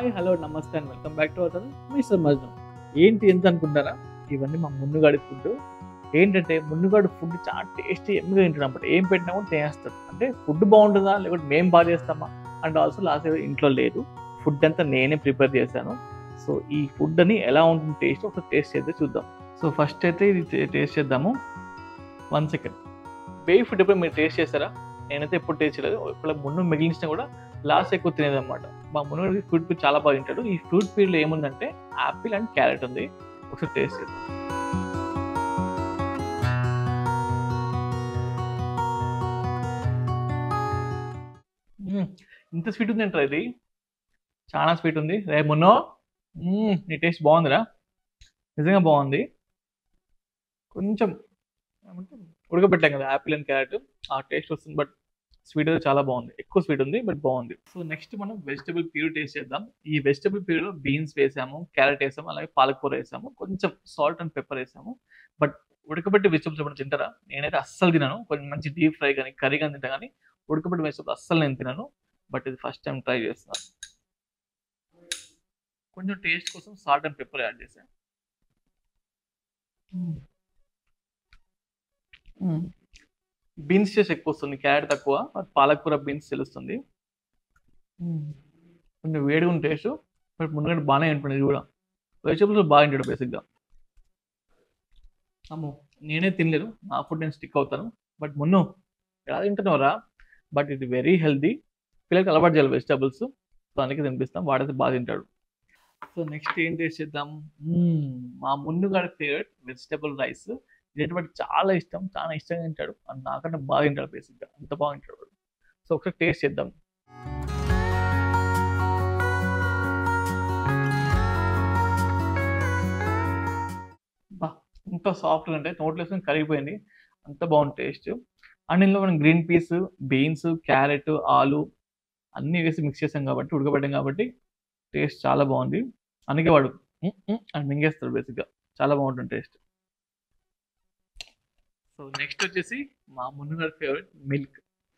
Hi hello నమస్తే and welcome back to our channel mister Majnu. ఏంటి ఎంత అనుకుంటారా, ఇవన్నీ మా మున్నుగాడి ఫుడ్. ఏంటంటే మున్నుగాడు ఫుడ్ చాలా టేస్టీ ఎమ్మిగా తింటాడు అనమాట. ఏం పెట్టినా కూడా తినేస్తాడు. అంటే ఫుడ్ బాగుంటుందా లేకపోతే మేము బాగా చేస్తామా అండ్ ఆల్సో లాస్ట్ ఇంట్లో లేదు, ఫుడ్ అంతా నేనే ప్రిపేర్ చేశాను. సో ఈ ఫుడ్ అని ఎలా ఉంటుంది టేస్ట్ ఒకసారి టేస్ట్ చేద్దాం చూద్దాం. సో ఫస్ట్ అయితే ఇది టేస్ట్ చేద్దాము. 1 సెకండ్. బేబీ ఫుడ్ ఎప్పుడు మీరు టేస్ట్ చేస్తారా? నేనైతే ఎప్పుడు టేస్ట్ చేయలేదు. ఇప్పుడు మున్ను మిగిలించినా కూడా లాస్ట్ ఎక్కువ తినేది అనమాట. మా మున్ను ఫ్రూట్ పీర్ చాలా బాగా తింటాడు. ఈ ఫ్రూట్ పీర్లో ఏముందంటే యాపిల్ అండ్ క్యారెట్ ఉంది. ఒకసారి టేస్ట్ చేద్దాం. ఇంత స్వీట్ ఉంది అంటారా? ఇది చాలా స్వీట్ ఉంది. రే మున్నో, నీ టేస్ట్ బాగుందిరా, నిజంగా బాగుంది. కొంచెం ఉడకబెట్టాం కదా యాపిల్ అండ్ క్యారెట్, ఆ టేస్ట్ వస్తుంది. బట్ స్వీట్ అయితే చాలా బాగుంది. ఎక్కువ స్వీట్ ఉంది బట్ బాగుంది. సో నెక్స్ట్ మనం వెజిటబుల్ ప్యూర్ టేస్ట్ చేద్దాం. ఈ వెజిటబుల్ ప్యూర్లో బీన్స్ వేసాము, క్యారెట్ వేసాము, అలాగే పాలకూర వేసాము, కొంచెం సాల్ట్ అండ్ పెప్పర్ వేసాము. బట్ ఉడకబెట్టి వెజిటబుల్స్ ఎప్పుడు తింటారా? నేనైతే అస్సలు తినను. కొంచెం మంచి డీప్ ఫ్రై కానీ కర్రీ కానీ తింటా, కానీ ఉడకబెట్టి వెజిటబుల్స్ అస్సలు నేను తినను. బట్ ఇది ఫస్ట్ టైం ట్రై చేస్తున్నాను. కొంచెం టేస్ట్ కోసం సాల్ట్ అండ్ పెప్పర్ యాడ్ చేశాను. బీన్స్ చేసి ఎక్కువ వస్తుంది, క్యారెట్ తక్కువ. పాలకూర బీన్స్ తెలుస్తుంది. కొంచెం వేడిగా ఉన్న టేస్ట్, బట్ ముందుకంటే బాగానే ఉంటుంది. కూడా వెజిటబుల్స్ బాగా తింటాడు బేసిక్గా. అమ్మో, నేనే తినలేదు, నా ఫుడ్ నేను స్టిక్ అవుతాను. బట్ మున్ను ఎలా తింటున్నావురా? బట్ ఇది వెరీ హెల్దీ. పిల్లలకి అలవాటు చేయాలి వెజిటబుల్స్. సో అందుకే తినిపిస్తాం, వాడైతే బాగా తింటాడు. సో నెక్స్ట్ ఏం టేస్ట్ చేద్దాం. మా మున్నుగాడి ఫేవరెట్ వెజిటబుల్ రైస్. ఇటువంటి చాలా ఇష్టం, చాలా ఇష్టంగా తింటాడు. అండ్ నాకంటే బాగా తింటాడు బేసిక్గా, అంత బాగా తింటాడు. సో ఒకసారి టేస్ట్ చేద్దాం. బా, ఇంత సాఫ్ట్గా అంటే నోట్లో వేసుకొని కరిగిపోయింది, అంత బాగుంది టేస్ట్. అండ్ ఇందులో మనం గ్రీన్ పీస్, బీన్స్, క్యారెట్, ఆలు అన్నీ వేసి మిక్స్ చేసాం కాబట్టి, ఉడకబెట్టాం కాబట్టి టేస్ట్ చాలా బాగుంది. అందుకే వాడు అని మింగేస్తాడు బేసిక్గా. చాలా బాగుంటుంది టేస్ట్. సో నెక్స్ట్ వచ్చేసి మా మున్నుగారి ఫేవరెట్ మిల్క్.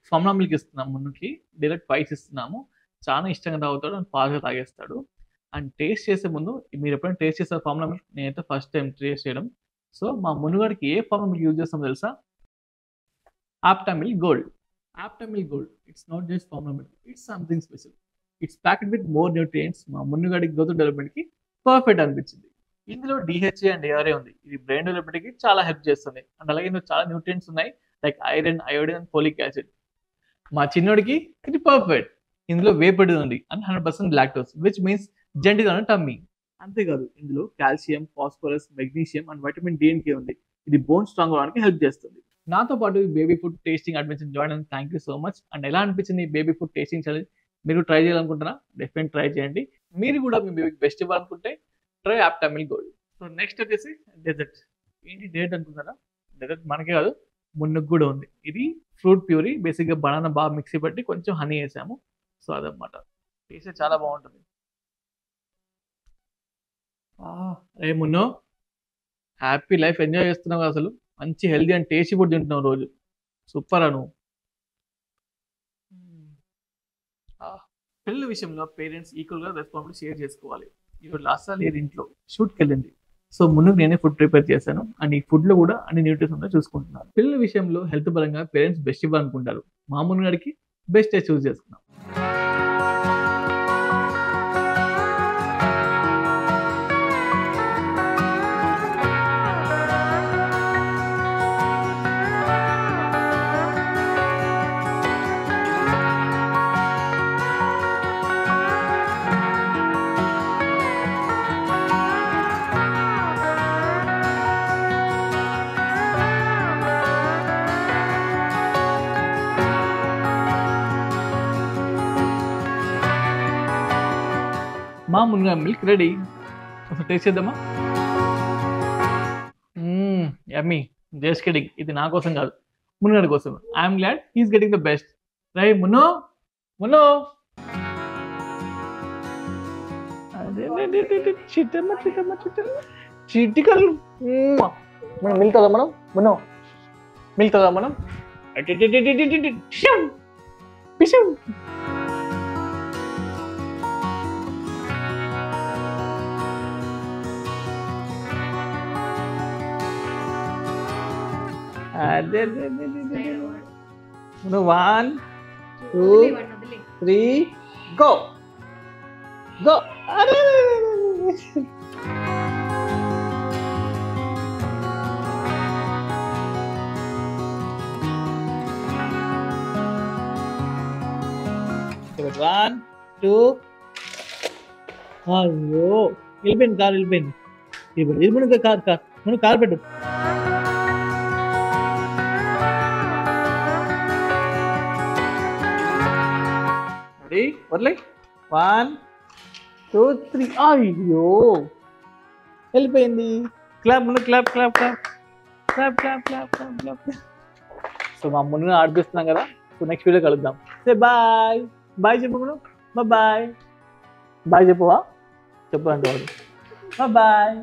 సోమ్నా మిల్క్ ఇస్తున్నాం మున్నుకి. డైరెక్ట్ పైస్ ఇస్తున్నాము. చాలా ఇష్టంగా తాగుతాడు అండ్ ఫాస్ట్గా తాగేస్తాడు. అండ్ టేస్ట్ చేసే ముందు మీరు ఎప్పుడైనా టేస్ట్ చేస్తారు ఫార్ములా మిల్క్? నేనైతే ఫస్ట్ టైం టేస్ట్ చేయడం. సో మా మున్నుగాడికి ఏ ఫార్ములా మిల్క్ యూజ్ చేస్తామో తెలుసా? Aptamil gold. Aptamil gold, it's not just formula milk, it's something special. It's packed with more nutrients. మా మున్నుగాడి గ్రోత్ డెవలప్మెంట్కి పర్ఫెక్ట్ అనిపించింది. ఇందులో డిహెచ్ఏ అండ్ ఏఆర్ఏ ఉంది. ఇది బ్రెయిన్ డెవలప్మెంట్కి చాలా హెల్ప్ చేస్తుంది. అండ్ అలాగే ఇందులో చాలా న్యూట్రియంట్స్ ఉన్నాయి, like iron, iodine and folic acid. మా చిన్నోడికి ఇది పర్ఫెక్ట్. ఇందులో వేపడి ఉంది and 100% lactose, which means gentle on tummy. అంతేకాదు, ఇందులో calcium, phosphorus, magnesium and vitamin D and K ఉంది. ఇది బోన్ స్ట్రాంగ్ అవడానికి హెల్ప్ చేస్తుంది. నాతో పాటు ఈ baby food tasting adventure join అయిన thank you so much. And ఎలా అనిపించింది ఈ బేబీ ఫుడ్ టేస్టింగ్ ఛాలెంజ్? మీరు ట్రై చేయాలనుకుంటున్నా? డెఫినెట్ ట్రై చేయండి. మీరు కూడా మీ బేబీకి బెస్ట్ ఇవ్వాలనుకుంటే try Aptamil gold. So next వచ్చేసి డెజర్ట్. ఏంటి డెజర్ట్ అనుకుంటారా? డెజర్ట్ మనకే కాదు, మున్నుకు కూడా ఉంది. ఇది ఫ్రూట్ ప్యూరీ. బేసిక్గా బనానా బాగా మిక్సీ పట్టి కొంచెం హనీ వేసాము. సో అదనమాట. టేస్ట్ చాలా బాగుంటుంది. ఏ మున్ను, హ్యాపీ లైఫ్ ఎంజాయ్ చేస్తున్నావు అసలు. మంచి హెల్దీ అండ్ టేస్టీ ఫుడ్ తింటున్నావు రోజు. సూపర్ అను. పిల్లల విషయంలో పేరెంట్స్ ఈక్వల్గా రెస్పాన్సిబిలిటీ షేర్ చేసుకోవాలి. ఇప్పుడు లాస్ట్ సార్ లేదు, ఇంట్లో షూట్కి వెళ్ళింది. సో ముందుకు నేనే ఫుడ్ ప్రిపేర్ చేశాను. అండ్ ఈ ఫుడ్లో కూడా అన్ని న్యూట్రియంట్స్ ఉందో చూసుకుంటున్నాను. పిల్లల విషయంలో హెల్త్ పరంగా పేరెంట్స్ బెస్ట్ ఇవ్వాలనుకుంటారు. మా మున్నుగాడికి బెస్ట్ చూస్ చేసుకున్నాం. మా మున్నుగా మిల్క్ రెడీ. ఒకసారి టేస్ట్ చేద్దామా? యమ్మీ. జస్ట్ కిడింగ్, ఇది నా కోసం కాదు, మున్నుగాడి కోసం. I'm glad he's getting the best. రై మున్నో, మున్నో. చిట్టమ్మ చిట్టమ్మ చిట్టమ్మ చిట్టికలు. మనం మిల్తుందా? మనం మున్నో మిల్తుందా? మనం పిషం. అదే నువ్వు 1 2 3 గో గో. అరే 1 2. అయ్యో వెళ్ళిపోయింది కార్, వెళ్ళిపోయింది. వెళ్ళిపోయింది కార్ మనం కార్ పెట్టు. రెడీ వదిలే 1 2 3. అయ్యో వెళ్ళిపోయింది. క్లాప్ ముందు clap clap clap clap clap clap clap clap. So మా ముందు ఆడిపిస్తున్నాం కదా. సో నెక్స్ట్ వీడియో కలుద్దాం. సే బాయ్ బాయ్ చెప్పు మనం. బాయ్ బాయ్ చెప్పవా చెప్పు అంటే బాయ్.